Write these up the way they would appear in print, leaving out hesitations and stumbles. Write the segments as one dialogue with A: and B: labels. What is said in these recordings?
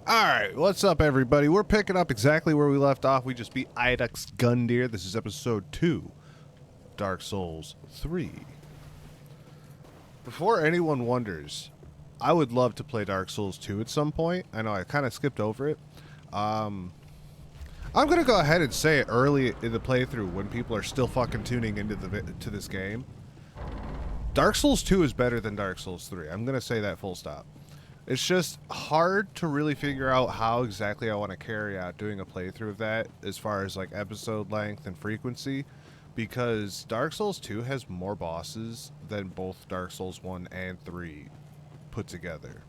A: Alright, what's up everybody? We're picking up exactly where we left off. We just beat Idux Gundyr. This is episode 2 of Dark Souls 3. Before anyone wonders, I would love to play Dark Souls 2 at some point. I know I kind of skipped over it. I'm going to go ahead and say it early in the playthrough when people are still fucking tuning into to this game. Dark Souls 2 is better than Dark Souls 3. I'm going to say that full stop. It's just hard to really figure out how exactly I want to carry out doing a playthrough of that as far as like episode length and frequency, because Dark Souls 2 has more bosses than both Dark Souls 1 and 3 put together.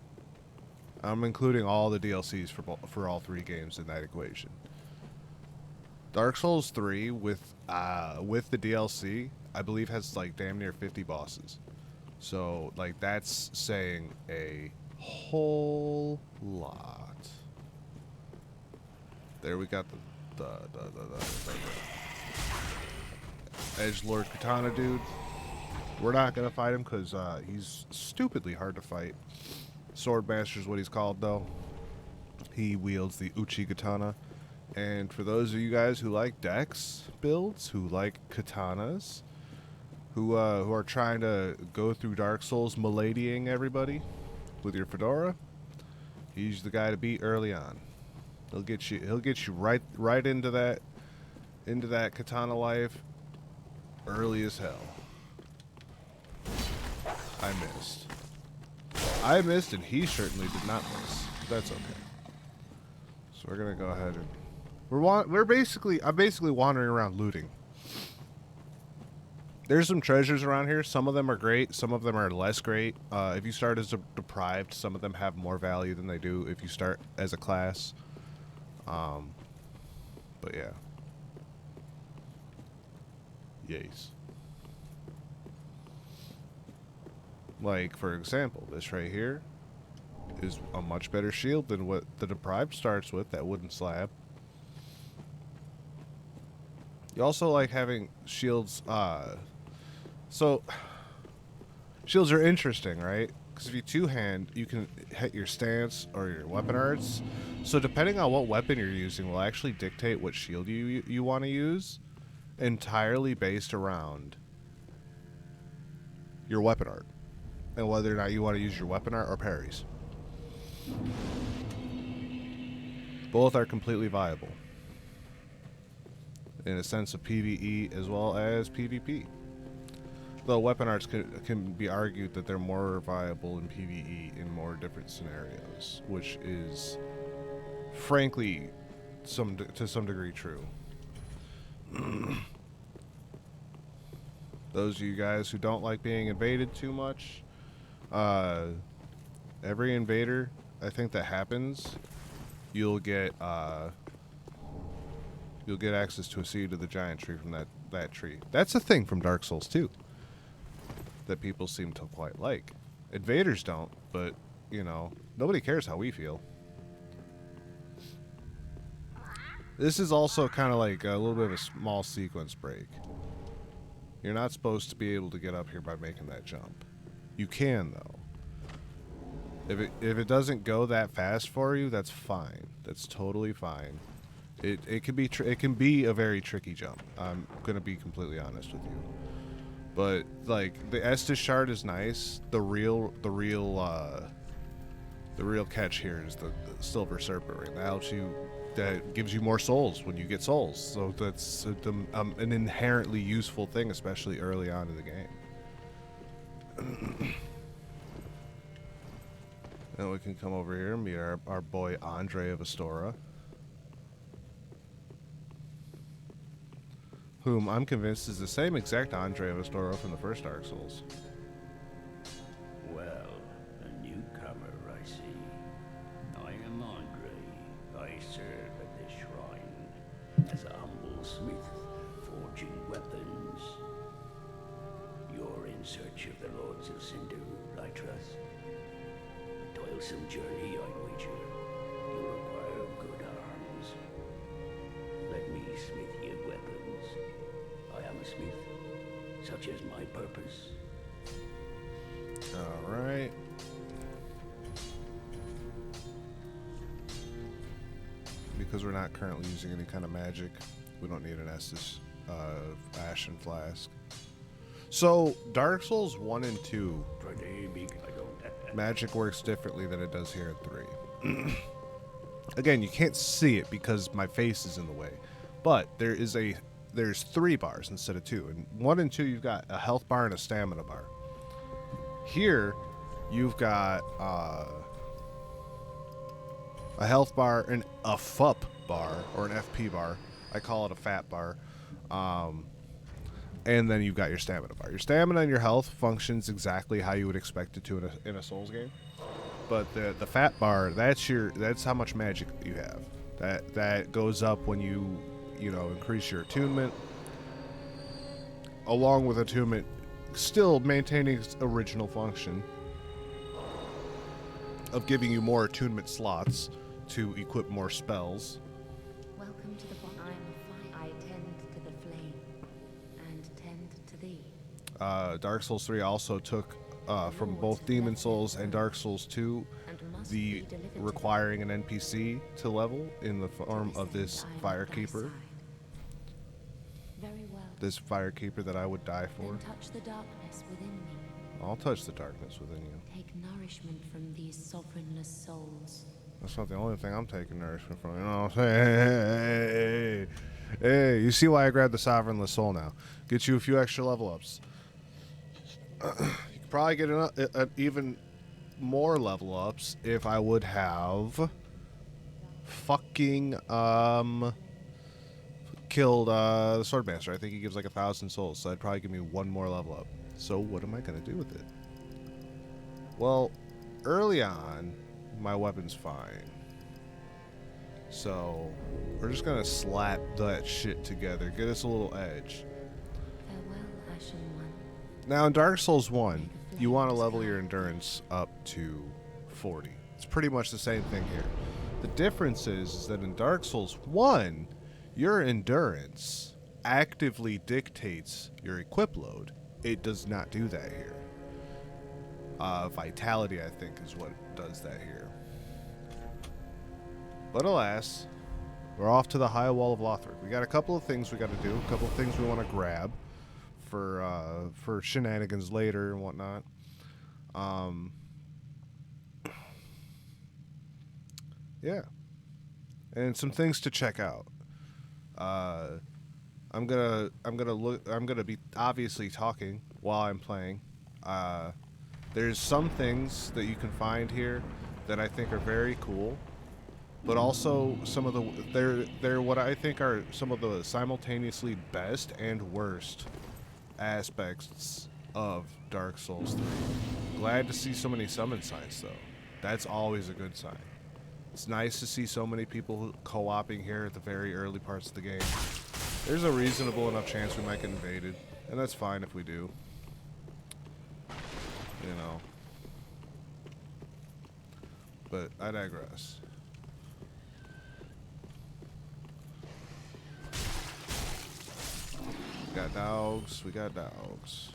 A: I'm including all the DLCs for all 3 games in that equation. Dark Souls 3 with the DLC, I believe has like damn near 50 bosses. So like that's saying a whole lot. There we got the Edgelord Katana dude. We're not gonna fight him because he's stupidly hard to fight. Swordmaster is what he's called though. He wields the Uchi Katana. And for those of you guys who like dex builds, who like katanas, who are trying to go through Dark Souls miladying everybody with your fedora, he's the guy to beat early on. He'll get you right into that katana life early as hell. I missed and he certainly did not miss. That's okay. So we're gonna go ahead and I'm basically wandering around looting. There's some treasures around here. Some of them are great. Some of them are less great. If you start as a deprived, some of them have more value than they do if you start as a class. But yeah. Yes. Like, for example, this right here is a much better shield than what the deprived starts with, that wooden slab. You also like having shields, so shields are interesting, right? Because if you two-hand, you can hit your stance or your weapon arts. So depending on what weapon you're using will actually dictate what shield you want to use, entirely based around your weapon art and whether or not you want to use your weapon art or parries. Both are completely viable in a sense of PvE as well as PvP. Though weapon arts can be argued that they're more viable in PvE in more different scenarios, which is, frankly, to some degree true. Those of you guys who don't like being invaded too much, every invader, I think that happens, you'll get access to a seed of the giant tree from that tree. That's a thing from Dark Souls 2 that people seem to quite like. Invaders don't, but, you know, nobody cares how we feel. This is also kind of like a little bit of a small sequence break. You're not supposed to be able to get up here by making that jump. You can, though. If it doesn't go that fast for you, that's fine. That's totally fine. It can be a very tricky jump. I'm gonna be completely honest with you. But like the Estus shard is nice. The real catch here is the silver serpent ring. That gives you more souls when you get souls. So that's an inherently useful thing, especially early on in the game. Then we can come over here and meet our boy Andre of Astora, whom I'm convinced is the same exact Andre of Astora from the first Dark Souls.
B: Well, a newcomer, I see. I am Andre. I serve at this shrine as a humble smith, forging weapons. You're in search of the Lords of Cinder, I trust. A toilsome journey, I'd wager. You require good arms. Let me smith you weapons. I am a smith, such is my purpose.
A: Alright. because we're not currently using any kind of magic. We don't need an Estus Ashen Flask. So, Dark Souls 1 and 2, magic works differently than it does here in 3. Again, you can't see it because my face is in the way, but there's 3 bars instead of 2. In 1 and 2, you've got a health bar and a stamina bar. Here, you've got a health bar and a FUP bar, or an FP bar. I call it a fat bar. And then you've got your stamina bar. Your stamina and your health functions exactly how you would expect it to in a Souls game. But the fat bar, that's how much magic you have. That goes up when you increase your attunement. Along with attunement, still maintaining its original function of giving you more attunement slots to equip more spells.
C: Welcome to the bond. I tend to the flame and tend to thee.
A: Dark Souls 3 also took from both Demon Souls and Dark Souls 2 the requiring an NPC to level in the form of this Firekeeper.
C: Very well.
A: This Firekeeper that I would die for.
C: Then touch the darkness within me.
A: I'll touch the darkness within you.
C: Take nourishment from these sovereignless souls.
A: That's not the only thing I'm taking nourishment from. You know what I'm saying? Hey, you see why I grabbed the Sovereignless Soul now. Get you a few extra level ups. You could probably get even more level ups if I would have fucking killed the Swordmaster. I think he gives like 1,000 souls, so that'd probably give me 1 more level up. So what am I going to do with it? Well, early on, my weapon's fine. So we're just going to slap that shit together. Get us a little edge.
C: Farewell, Ashen One.
A: Now in Dark Souls 1, you want to level your endurance up to 40. It's pretty much the same thing here. The difference is that in Dark Souls 1, your endurance actively dictates your equip load. It does not do that here. Vitality, I think, is what does that here. But alas, we're off to the high wall of Lothric. We got a couple of things we got to do, a couple of things we want to grab for shenanigans later and whatnot. Yeah, and some things to check out. I'm gonna be obviously talking while I'm playing. There's some things that you can find here that I think are very cool, but also some of they're what I think are some of the simultaneously best and worst aspects of Dark Souls 3. Glad to see so many summon signs though. That's always a good sign. It's nice to see so many people co-oping here at the very early parts of the game. There's a reasonable enough chance we might get invaded, and that's fine if we do. You know. But I digress. We got dogs, we got dogs.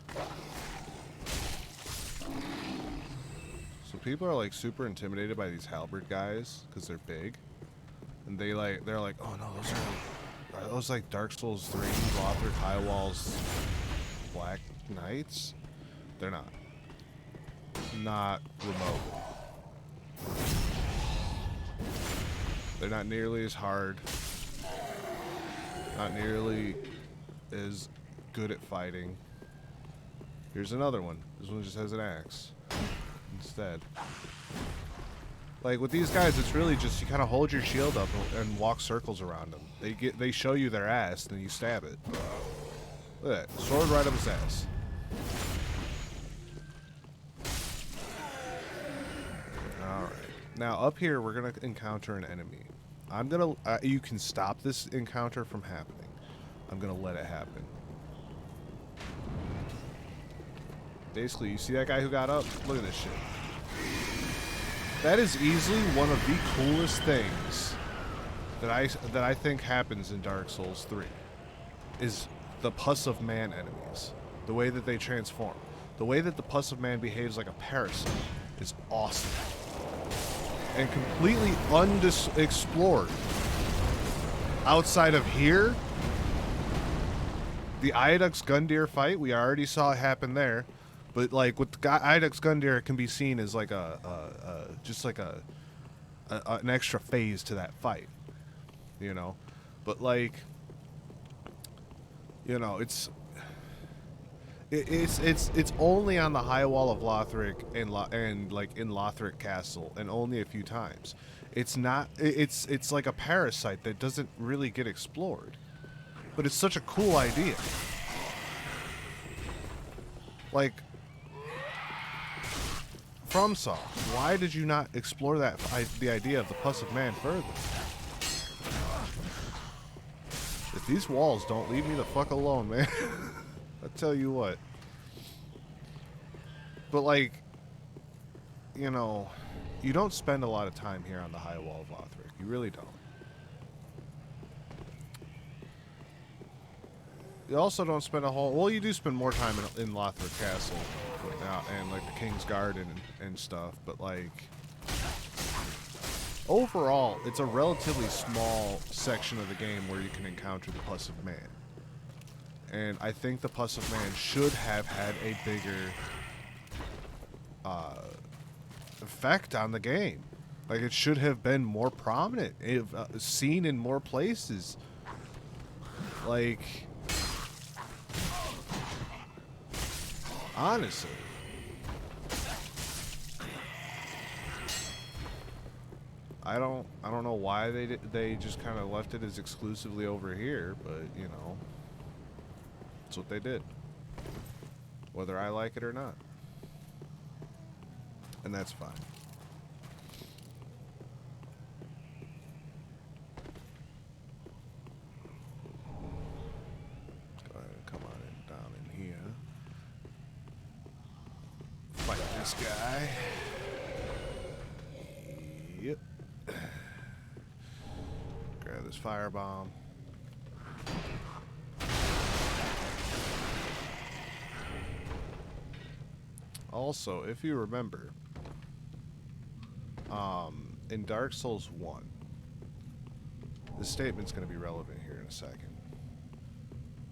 A: So people are like super intimidated by these halberd guys because they're big. And they're like, oh no, are those like Dark Souls 3, Lothric, High Walls, Black Knights? They're not. Not remotely. They're not nearly as hard. Not nearly as good at fighting. Here's another one. This one just has an axe instead. Like with these guys, it's really just you kind of hold your shield up and walk circles around them. They show you their ass, then you stab it. Look at that, sword right up his ass. All right, now up here we're gonna encounter an enemy. You can stop this encounter from happening. I'm gonna let it happen. Basically, you see that guy who got up? Look at this shit. That is easily one of the coolest things that I think happens in Dark Souls 3. Is the Pus of Man enemies. The way that they transform. The way that the Pus of Man behaves like a parasite is awesome. And completely unexplored outside of here, the Iodux Gundyr fight, we already saw it happen there. But like with the Iodux Gundyr, it can be seen as like just like an extra phase to that fight, you know. But like, you know, it's only on the high wall of Lothric and like in Lothric Castle, and only a few times. It's not. It's like a parasite that doesn't really get explored, but it's such a cool idea. Like, FromSoft, why did you not explore the idea of the Pus of Man further? If these walls don't leave me the fuck alone, man. I tell you what. But like, you know, you don't spend a lot of time here on the high wall of Lothric. You really don't. You also don't spend a whole... Well, you do spend more time in Lothric Castle and like the King's Garden and stuff, but like... Overall, it's a relatively small section of the game where you can encounter the Pus of Man. And I think the Pus of Man should have had a bigger effect on the game. Like, it should have been more prominent, seen in more places. Like, honestly. I don't know why they just kind of left it as exclusively over here, but you know, that's what they did. Whether I like it or not. And that's fine. Go ahead and come on in, down in here. Fight this guy. Yep. Grab this firebomb. Also, if you remember, in Dark Souls 1, this statement's going to be relevant here in a second.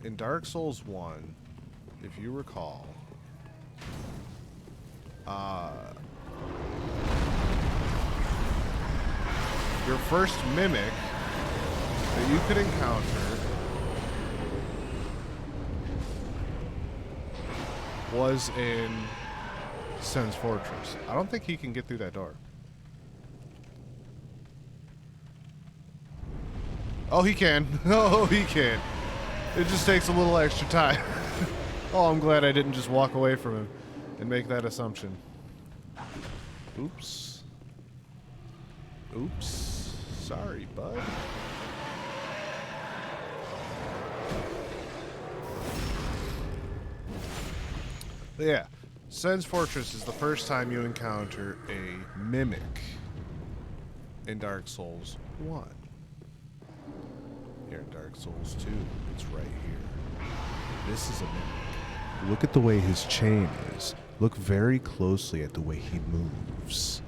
A: In Dark Souls 1, if you recall, your first mimic that you could encounter was in Sen's Fortress. I don't think he can get through that door. Oh, he can. Oh, he can. It just takes a little extra time. Oh, I'm glad I didn't just walk away from him and make that assumption. Oops. Oops. Sorry, bud. But yeah, Sen's Fortress is the first time you encounter a mimic in Dark Souls 1. Here in Dark Souls 2, it's right here. This is a mimic. Look at the way his chain is. Look very closely at the way he moves.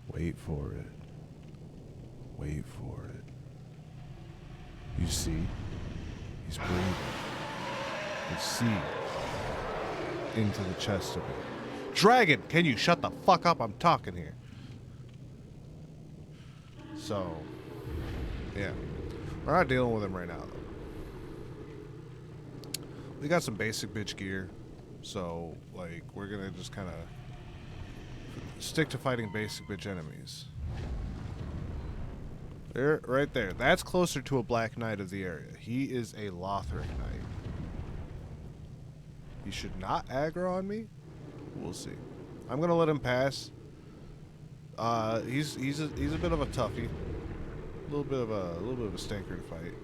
A: Wait for it. Wait for it. You see? He's breathing. You see into the chest of it. Dragon! Can you shut the fuck up? I'm talking here. So, yeah. We're not dealing with him right now, though. We got some basic bitch gear. So, like, we're gonna just kind of stick to fighting basic bitch enemies. There, right there. That's closer to a Black Knight of the area. He is a Lothric Knight. He should not aggro on me. We'll see. I'm gonna let him pass. He's a bit of a toughie. A little bit of a stinker to fight.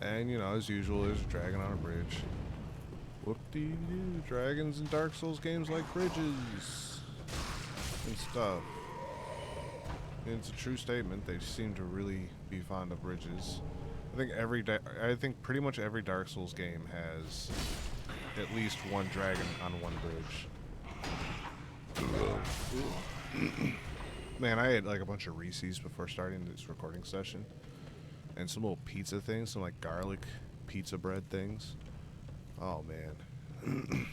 A: And you know, as usual, there's a dragon on a bridge. Whoop-dee-doo. Dragons in Dark Souls games like bridges and stuff. And it's a true statement. They seem to really be fond of bridges. I think pretty much every Dark Souls game has at least one dragon on one bridge. Man, I had like a bunch of Reese's before starting this recording session, and some little pizza things, some like garlic pizza bread things. Oh man.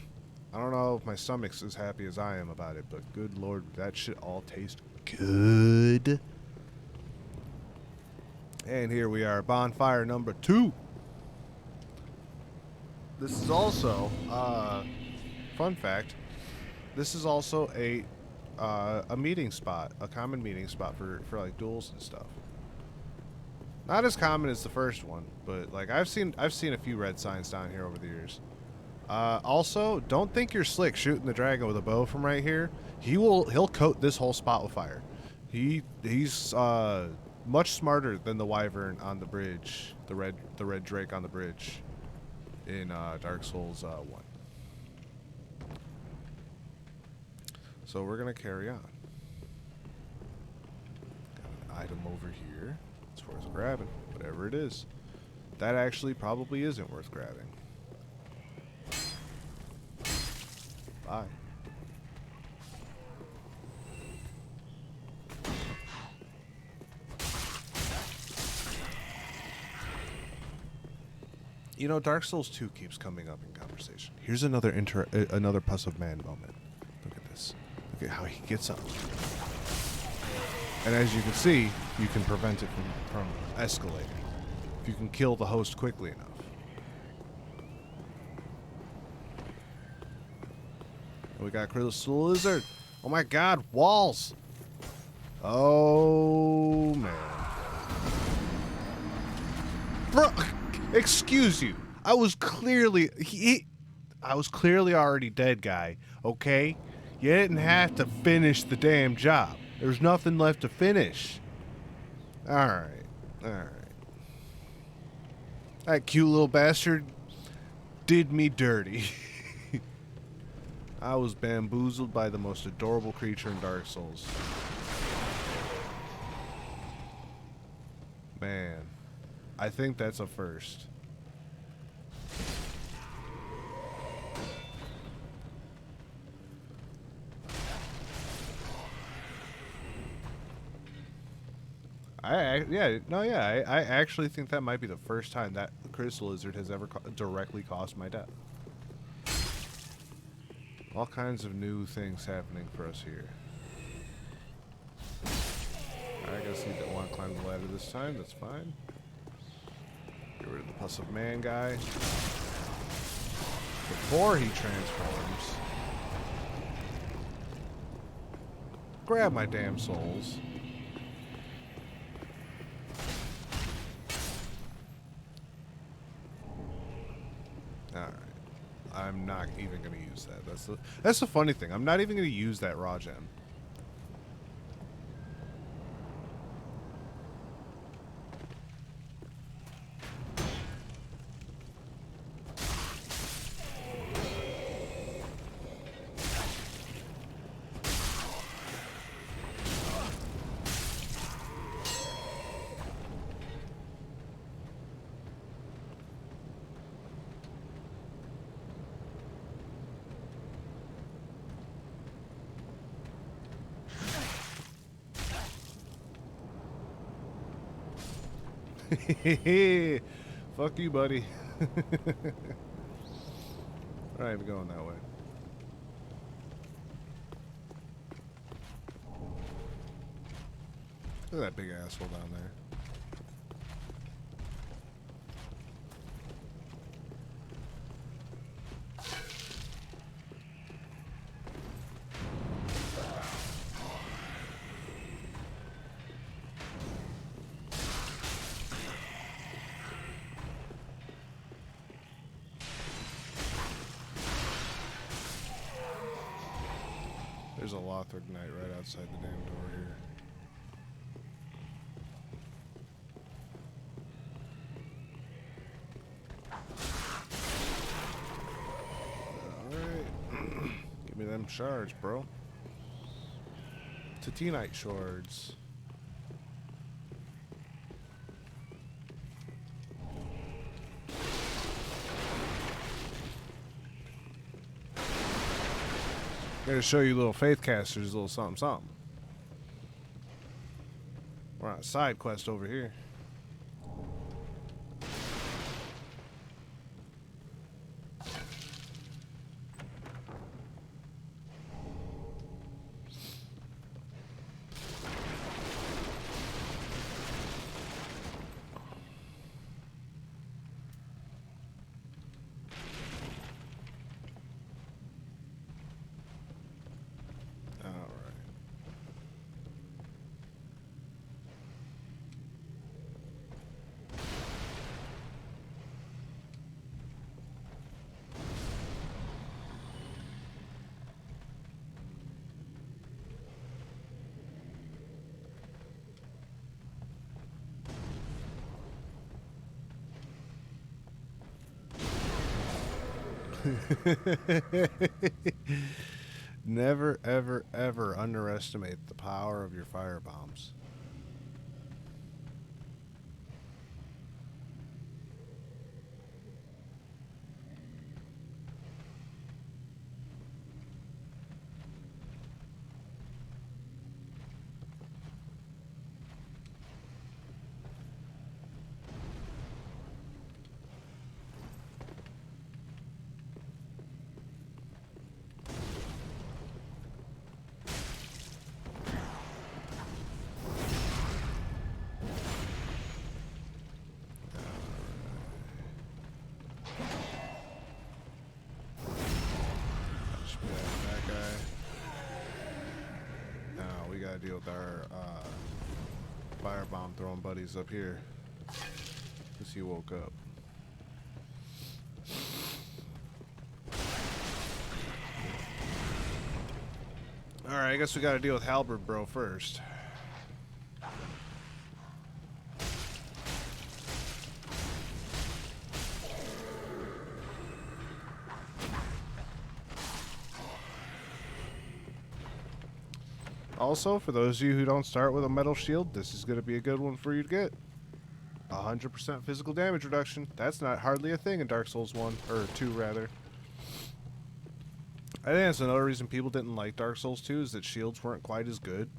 A: I don't know if my stomach's as happy as I am about it, but good lord, that shit all tastes good. And here we are, bonfire number 2. This is also, fun fact, this is also a meeting spot, a common meeting spot for like duels and stuff. Not as common as the first one, but like I've seen a few red signs down here over the years. Also, don't think you're slick shooting the dragon with a bow from right here. He'll coat this whole spot with fire. He's much smarter than the wyvern on the bridge, the red drake on the bridge in Dark Souls 1. So we're gonna carry on. Got an item over here. It's worth grabbing, whatever it is. That actually probably isn't worth grabbing. Bye. You know, Dark Souls 2 keeps coming up in conversation. Here's another another Puss of Man moment. Look at this. Look at how he gets up. And as you can see, you can prevent it from escalating if you can kill the host quickly enough. We got Crystal Lizard. Oh my god, walls! Oh man. Bro, excuse you. I was clearly already dead, guy. Okay? You didn't have to finish the damn job. There's nothing left to finish. Alright. Alright. That cute little bastard did me dirty. I was bamboozled by the most adorable creature in Dark Souls. Man, I think that's a first. I actually think that might be the first time that the Crystal Lizard has ever directly caused my death. All kinds of new things happening for us here. I guess he didn't want to climb the ladder this time. That's fine. Get rid of the Puss of Man guy. Before he transforms. Grab my damn souls. Alright. I'm not even going to use that. That's the funny thing. I'm not even going to use that raw gem. Fuck you, buddy. Alright, we're going that way. Look at that big asshole down there. There's a Lothric knight right outside the damn door here. Alright. Give me them shards, bro. Tatinite shards. Gotta show you little faith casters, a little something something. We're on a side quest over here. Never, ever, ever underestimate the power of your fire bombs. Deal with our firebomb throwing buddies up here because he woke up. Alright, I guess we gotta deal with Halberd Bro first. Also, for those of you who don't start with a metal shield, this is going to be a good one for you to get. 100% physical damage reduction. That's not hardly a thing in Dark Souls 1, or 2 rather. I think that's another reason people didn't like Dark Souls 2 is that shields weren't quite as good.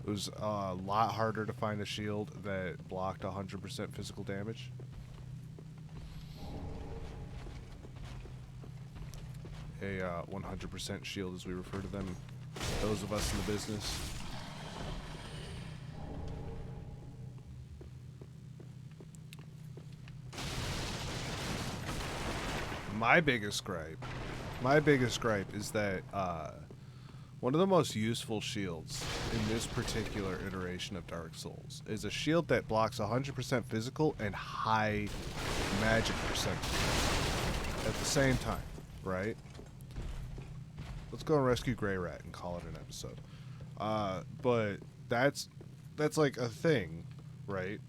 A: It was a lot harder to find a shield that blocked 100% physical damage. A 100% shield, as we refer to them, those of us in the business. My biggest gripe is that one of the most useful shields in this particular iteration of Dark Souls is a shield that blocks 100% physical and high magic percentage at the same time, right? Let's go and rescue Grey Rat and call it an episode. But that's like a thing, right?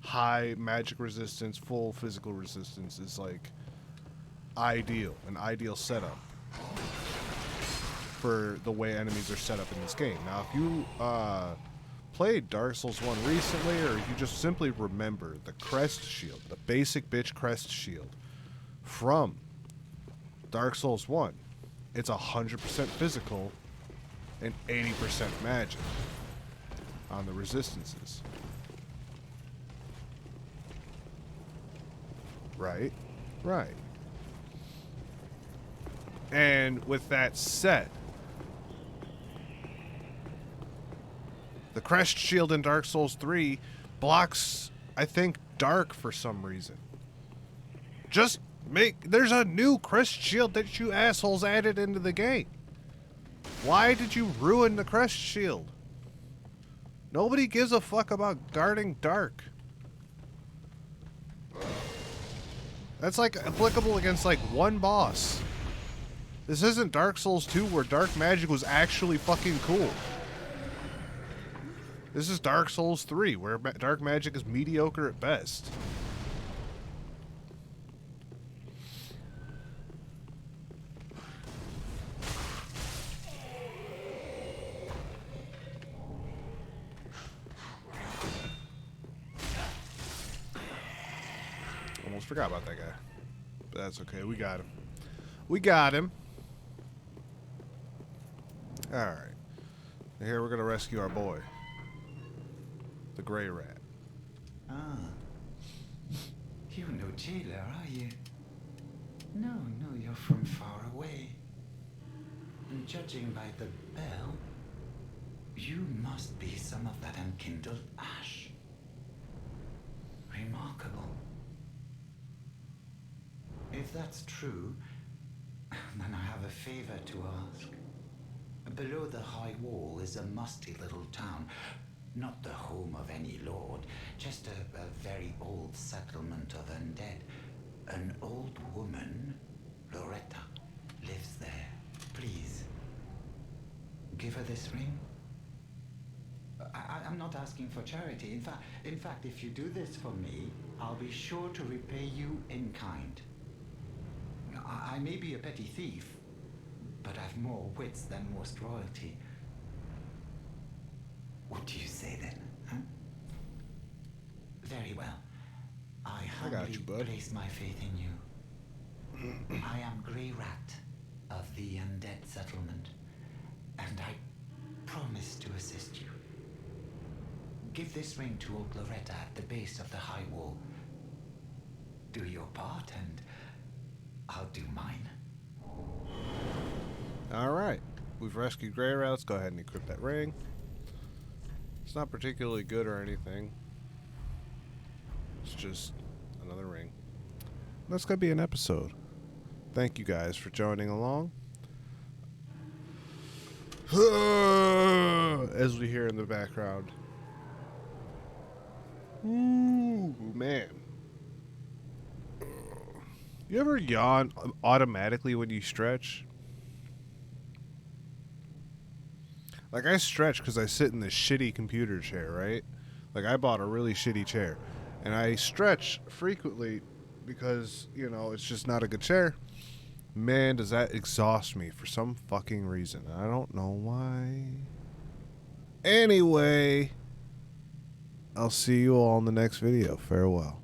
A: High magic resistance, full physical resistance is like an ideal setup for the way enemies are set up in this game. Now, if you played Dark Souls 1 recently, or you just simply remember the crest shield, the basic bitch crest shield from Dark Souls 1, it's 100% physical and 80% magic on the resistances. Right? Right. And with that said, the crest shield in Dark Souls 3 blocks, I think, dark for some reason. There's a new crest shield that you assholes added into the game. Why did you ruin the crest shield? Nobody gives a fuck about guarding dark. That's like applicable against like one boss. This isn't Dark Souls 2 where dark magic was actually fucking cool. This is Dark Souls 3 where dark magic is mediocre at best. Almost forgot about that guy. But that's okay, we got him. We got him. Alright. Here we're gonna rescue our boy. The gray rat.
D: Ah. You're no jailer, are you? No, you're from far away. And judging by the bell, you must be some of that unkindled ash. Remarkable. If that's true, then I have a favor to ask. Below the high wall is a musty little town. Not the home of any lord, just a very old settlement of undead. An old woman, Loretta, lives there. Please, give her this ring. I'm not asking for charity. In fact, if you do this for me, I'll be sure to repay you in kind. I may be a petty thief, but I've more wits than most royalty. What do you say then, huh? Very well. I humbly place my faith in you. I am Grey Rat of the Undead Settlement, and I promise to assist you. Give this ring to old Loretta at the base of the high wall. Do your part, and I'll do mine.
A: Alright. We've rescued Grey Rat. Let's go ahead and equip that ring. It's not particularly good or anything. It's just another ring. That's going to be an episode. Thank you guys for joining along. As we hear in the background. Ooh, man. You ever yawn automatically when you stretch? Like, I stretch because I sit in this shitty computer chair, right? Like, I bought a really shitty chair. And I stretch frequently because, you know, it's just not a good chair. Man, does that exhaust me for some fucking reason. I don't know why. Anyway, I'll see you all in the next video. Farewell.